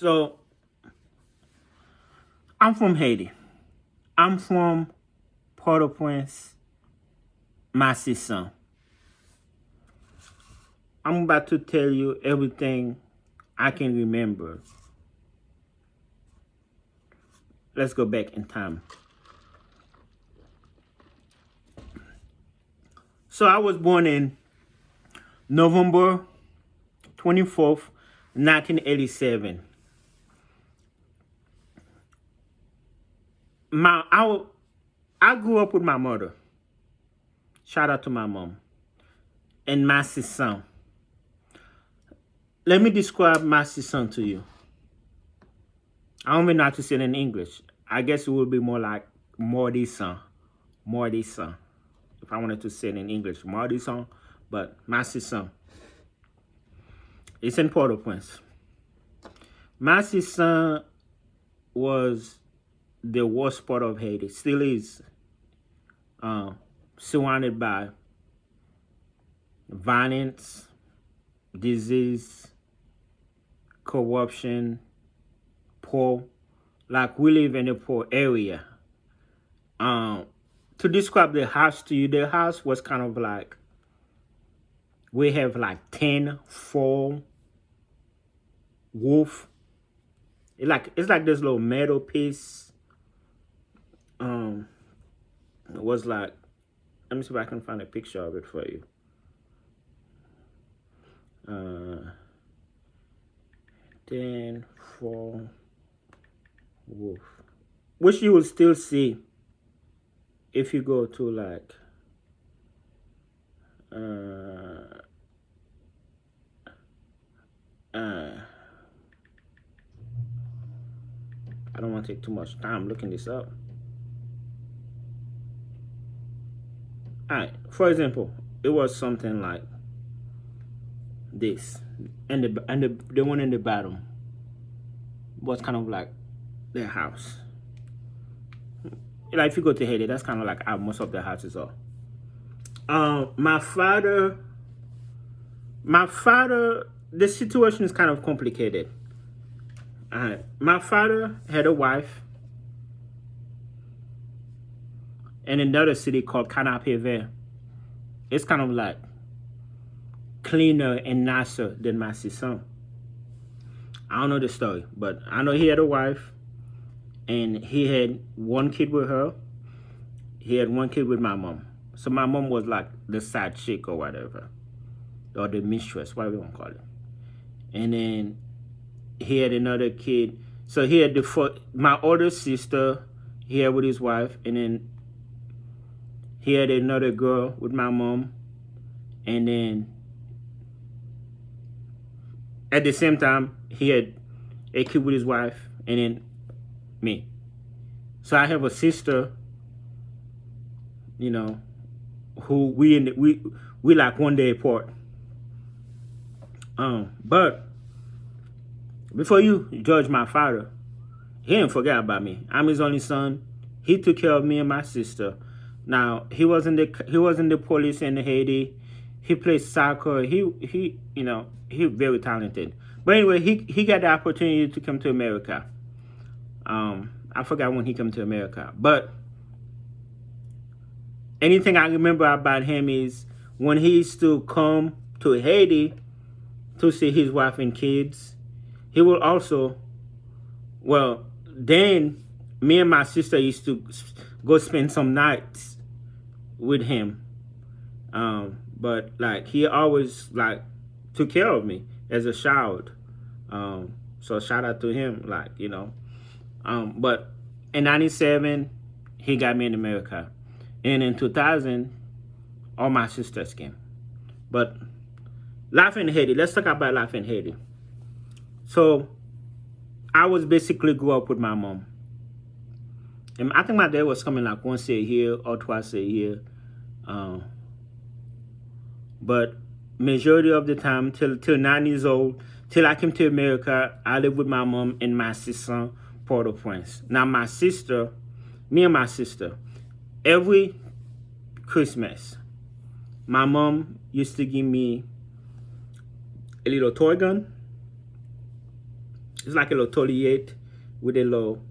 So I'm from Haiti. I'm from Port-au-Prince, Matisan. I'm about to tell you everything I can remember. Let's go back in time. So I was born in November 24th, 1987. I grew up with my mother. Shout out to my mom. And Matisan. Let me describe Matisan to you. I don't even know how to say it in English. I guess it would be more like Mordisan. Mordisan. If I wanted to say it in English, Mordisan. But Matisan. It's in Port-au-Prince. Matisan was the worst part of Haiti. Still is. Surrounded by violence, disease, corruption, poor. Like we live in a poor area. To describe the house to you, the house was kind of like, we have like 10 4 roof. It's like this little metal piece. It was like, let me see if I can find a picture of it for you. 10 4 roof, which you will still see if you go to like I don't want to take too much time looking this up. Alright, for example, it was something like this, and the one in the bottom was kind of like their house. Like if you go to Haiti, that's kind of like how most of the houses are. My father, the situation is kind of complicated. My father had a wife in another city called Canapé. It's kind of like cleaner and nicer than Matisan. I don't know the story, but I know he had a wife and he had one kid with her. He had one kid with my mom. So my mom was like the side chick or whatever, or the mistress, whatever you want to call it. And then he had another kid. So he had my older sister, he had with his wife, and then he had another girl with my mom, and then at the same time he had a kid with his wife, and then me. So I have a sister, you know, who we like one day apart. But before you judge my father, he didn't forget about me. I'm his only son. He took care of me and my sister. Now he was in the police in Haiti. He played soccer. He you know, he very talented. But anyway, he got the opportunity to come to America. I forgot when he came to America. But anything I remember about him is when he used to come to Haiti to see his wife and kids, he would also, well, then me and my sister used to go spend some nights with him. But like he always like took care of me as a child. So shout out to him, like, you know. But in 97, he got me in America. And in 2000, all my sisters came. But life in Haiti, let's talk about life in Haiti. So I was basically grew up with my mom. And I think my dad was coming like once a year or twice a year. But majority of the time, till 9 years old, till I came to America, I lived with my mom and my sister, Port-au-Prince. Now my sister, me and my sister, every Christmas, my mom used to give me a little toy gun It's like a little 38 with a little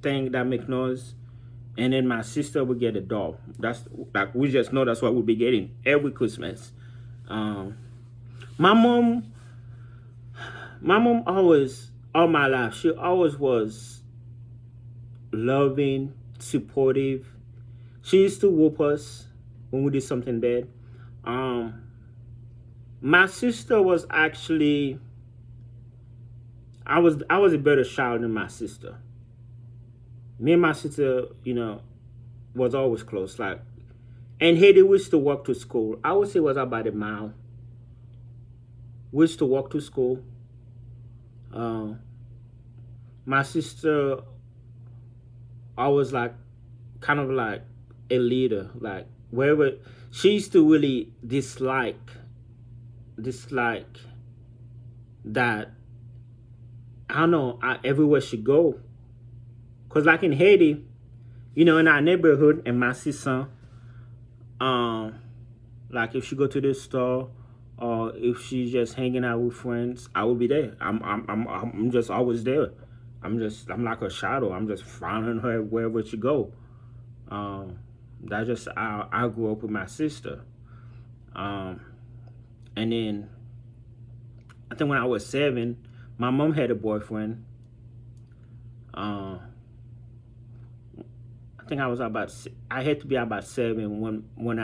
thing that make noise. And then my sister would get a doll. That's like we just know that's what we'll be getting every Christmas. Um, my mom, my mom always, all my life, she always was loving, supportive. She used to whoop us when we did something bad. Um, my sister was actually, I was a better child than my sister. Me and my sister, was always close. Like, and Haiti, we used to walk to school. I would say it was about a mile. We used to walk to school. Uh, my sister, I was like, kind of like a leader. Like wherever she used to really dislike that. I don't know. Everywhere she go, cause like in Haiti, in our neighborhood in Matisan, um, like if she go to the store or if she's just hanging out with friends, I will be there. I'm just always there. I'm like a shadow. I'm just following her wherever she go. Um, that just I grew up with my sister. Um, and then I think when I was 7, my mom had a boyfriend. Uh, I think I had to be about 7 when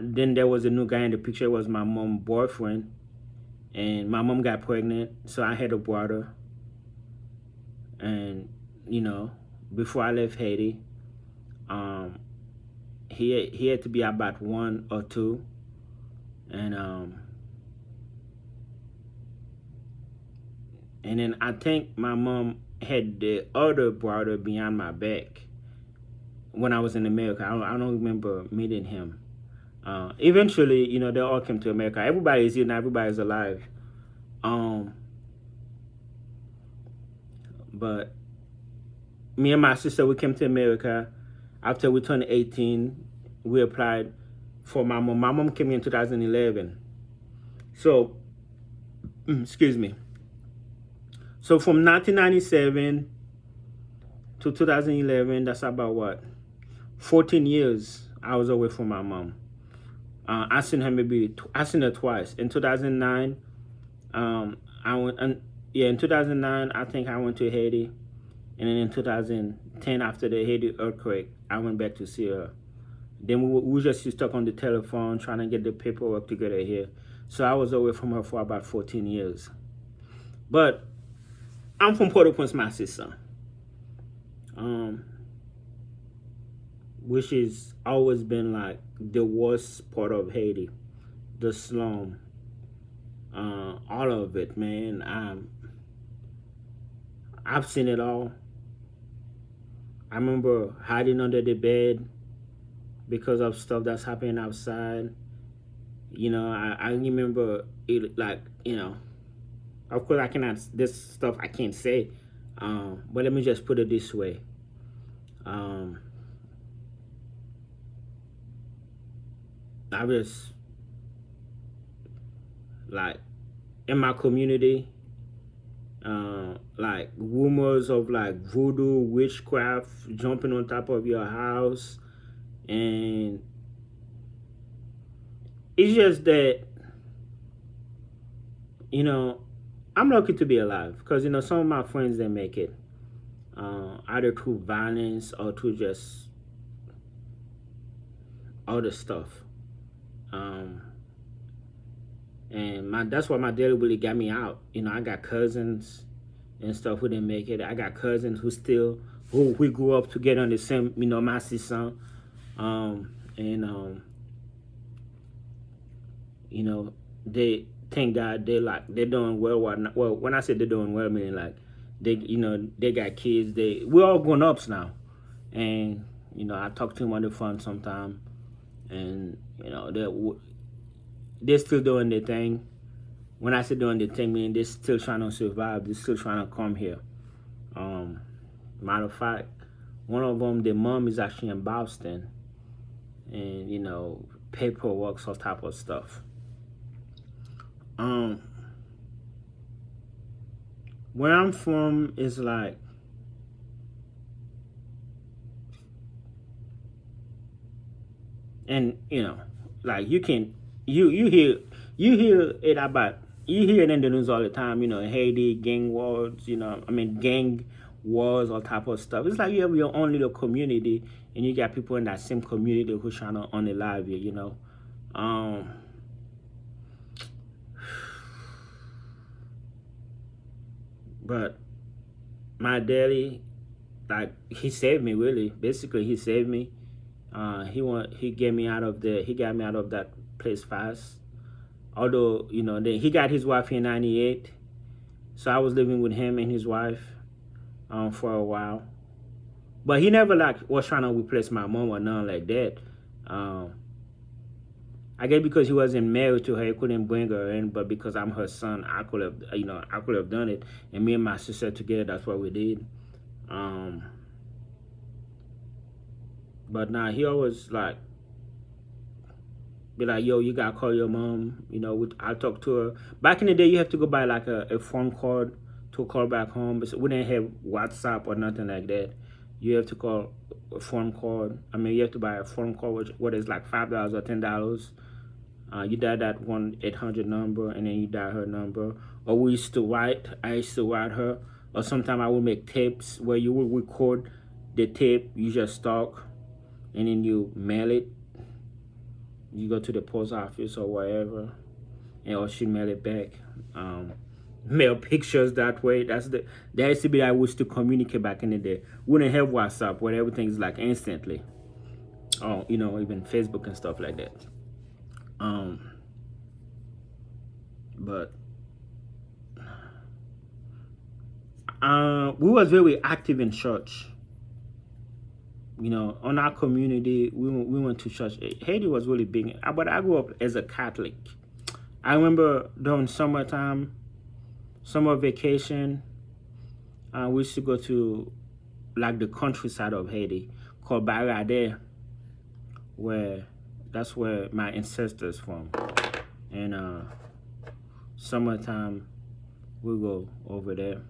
then there was a new guy in the picture. It was my mom's boyfriend, and my mom got pregnant, so I had a brother. And you know, before I left Haiti, um, he had to be about 1 or 2, and and then I think my mom had the other brother behind my back when I was in America. I don't remember meeting him. Eventually, they all came to America. Everybody's here now. Everybody's alive. Um, but me and my sister, we came to America after we turned 18. We applied for my mom. My mom came in 2011. So, excuse me. So from 1997 to 2011, that's about what? 14 years I was away from my mom. I seen her twice. In 2009, I went, and yeah, in 2009, I think I went to Haiti. And then in 2010, after the Haiti earthquake, I went back to see her. Then we just stuck on the telephone trying to get the paperwork together here. So I was away from her for about 14 years. But I'm from Port-au-Prince, Matisan, which has always been like the worst part of Haiti, the slum, all of it, man. I've seen it all. I remember hiding under the bed because of stuff that's happening outside. I remember it like, of course I cannot, this stuff I can't say. But let me just put it this way. I was like in my community, like rumors of like voodoo, witchcraft jumping on top of your house, and it's just that I'm lucky to be alive because some of my friends they make it, either through violence or through just other stuff. Um, and that's why my daddy really got me out. I got cousins and stuff who didn't make it. I got cousins who we grew up together on the same, my sister, and they thank God they're doing well. Well, when I say they're doing well, I mean like they got kids. We're all grown ups now, and I talk to them on the phone sometime, and they're still doing their thing. When I say doing their thing, I mean they're still trying to survive. They're still trying to come here. Matter of fact, one of them, their mom is actually in Boston, and paperwork, all type of stuff. Um, where I'm from is like, and like you can, you hear, you hear it about, you hear it in the news all the time. Haiti gang wars. I mean gang wars, all type of stuff. It's like you have your own little community, and you got people in that same community who's trying to unalive you. Um, but my daddy, like he saved me really. Basically, he saved me. He get me out of the he got me out of that place fast. Although then he got his wife in '98, so I was living with him and his wife for a while. But he never like was trying to replace my mom or nothing like that. Um, I guess because he wasn't married to her, he couldn't bring her in. But because I'm her son, I could have done it. And me and my sister together, that's what we did. Um, but now he always like be like, yo, you gotta call your mom. I talk to her. Back in the day, you have to go buy like a phone card to call back home. But we didn't have WhatsApp or nothing like that. You have to call a phone card. I mean, you have to buy a phone call, which what is like $5 or $10. You dial that 1-800 number, and then you dial her number. Or we used to write. I used to write her. Or sometimes I would make tapes where you would record the tape. You just talk, and then you mail it. You go to the post office or wherever, and or she mail it back. Mail pictures that way. That used to be I used to communicate back in the day. We didn't have WhatsApp where everything's like instantly. Or even Facebook and stuff like that. But we was very active in church. On our community, we went to church. Haiti was really big, but I grew up as a Catholic. I remember during summertime, summer vacation, we used to go to like the countryside of Haiti called Barade, where that's where my ancestors from. And summertime, we go over there.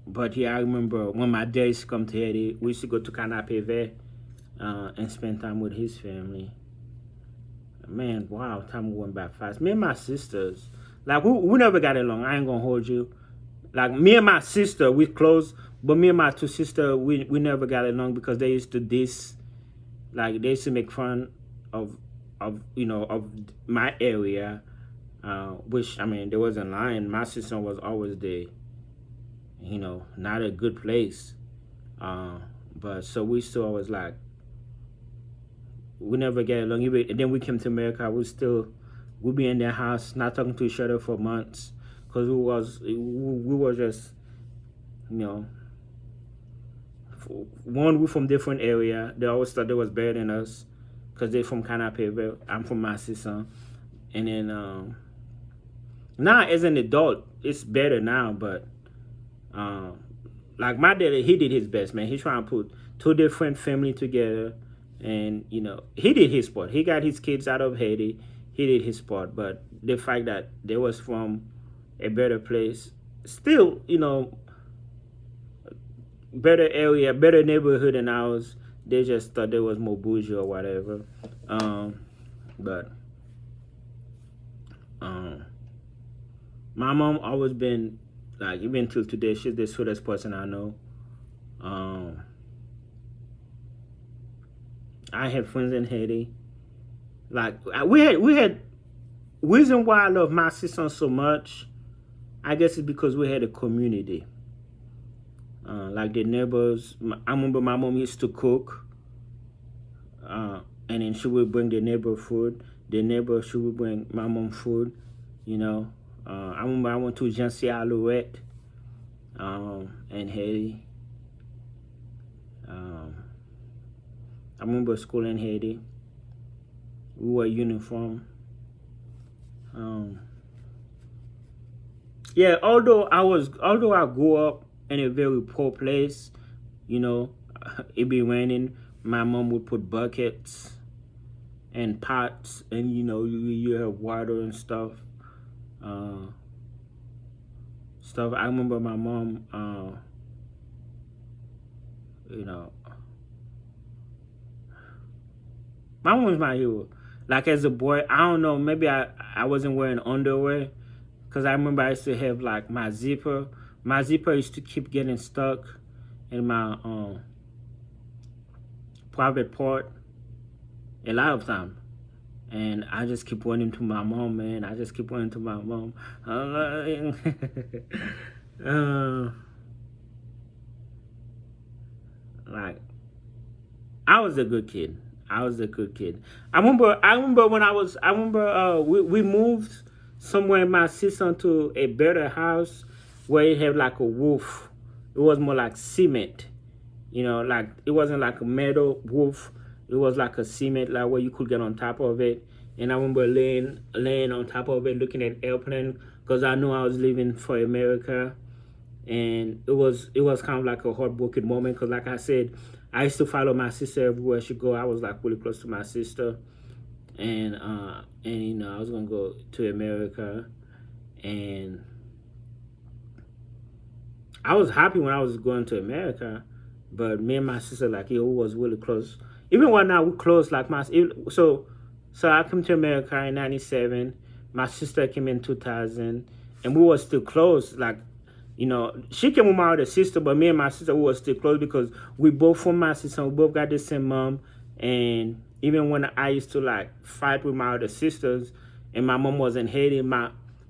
But yeah, I remember when my dad used to come to Haiti, we used to go to Canapé and spend time with his family. Man, wow, time went by fast. Me and my sisters, like we never got along. I ain't gonna hold you. Like me and my sister, we close, but me and my two sisters, we never got along because they used to diss, like they used to make fun of of my area, which I mean, there wasn't lying. My sister was always there. Not a good place. But so we still always like, we never get along. Even and then we came to America, we be in their house, not talking to each other for months, because we were just, one, we from different area. They always thought they was better than us, because they from Canapé. I'm from Matisan, and then now as an adult, it's better now, but. Like my dad, he did his best, man. He's trying to put two different family together, and he did his part. He got his kids out of Haiti. He did his part, but the fact that they was from a better place, still, better area, better neighborhood than ours. They just thought there was more bougie or whatever. But my mom always been. Like even till today, she's the sweetest person I know. I had friends in Haiti. Like we had reason why I love my sister so much. I guess it's because we had a community. Like the neighbors. I remember my mom used to cook, and then she would bring the neighbor food. The neighbor she would bring my mom food. I remember I went to Jancy Alouette in Haiti. I remember school in Haiti. We wore uniform. Yeah, although I grew up in a very poor place, it be raining. My mom would put buckets and pots, and you have water and stuff. stuff. I remember my mom, you know, my mom was my hero. Like as a boy, I don't know, maybe I wasn't wearing underwear because I remember I used to have like my zipper. My zipper used to keep getting stuck in my private part a lot of time. And I just keep running to my mom, man. I just keep running to my mom. Uh, like I was a good kid. I was a good kid. I remember when I remember we moved somewhere in my sister to a better house where it had like a roof. It was more like cement. Like it wasn't like a metal roof. It was like a cement, like where you could get on top of it. And I remember laying on top of it, looking at airplane, because I knew I was leaving for America. And it was kind of like a heartbroken moment, because like I said, I used to follow my sister everywhere she go. I was like really close to my sister, and I was gonna go to America, and I was happy when I was going to America, but me and my sister, like, it was really close. Even when now we close, like so I came to America in '97. My sister came in 2000, and we were still close. Like, she came with my other sister, but me and my sister, we were still close because we both from my sister. We both got the same mom, and even when I used to like fight with my other sisters, and my mom was in Haiti,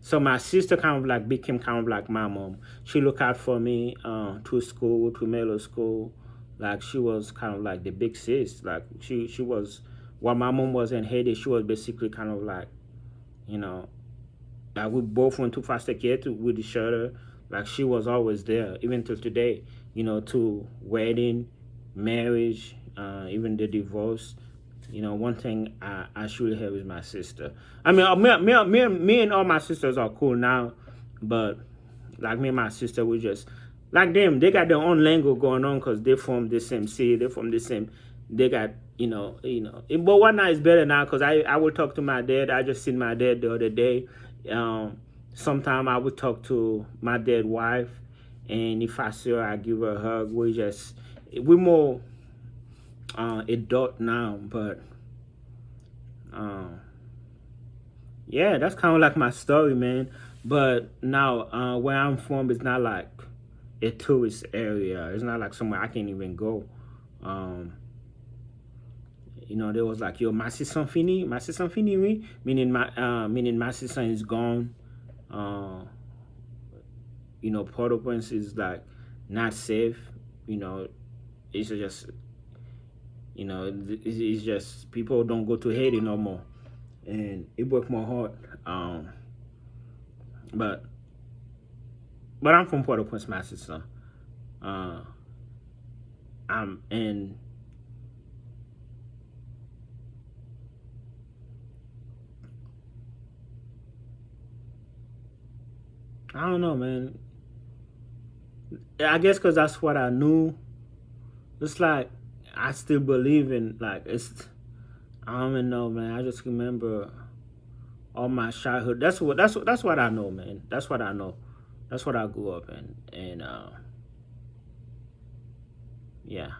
so my sister kind of like became kind of like my mom. She looked out for me to school, to middle school. Like she was kind of like the big sis. Like she was, while my mom was in Haiti, she was basically kind of like, you know, like we both went to foster care with each other. Like she was always there, even till today. To wedding, marriage, even the divorce. One thing I should have is my sister. I mean, me and all my sisters are cool now, but like me and my sister, we just like them. They got their own language going on because they from the same city. They from the same. They got But one night is better now because I will talk to my dad. I just seen my dad the other day. Sometime I would talk to my dad's wife, and if I see her, I give her a hug. We're more adult now, but yeah, that's kind of like my story, man. But now, where I'm from is not like a tourist area. It's not like somewhere I can't even go. There was like, yo, Matisan fini, oui? Meaning Matisan is gone. Port-au-Prince is like not safe. It's just, it's just people don't go to Haiti no more, and it broke my heart. But I'm from Port-au-Prince, Matisan. And I don't know, man. I guess because that's what I knew. It's like I still believe in like I don't even know, man. I just remember all my childhood. That's what I know, man. That's what I know. That's what I grew up in, and yeah.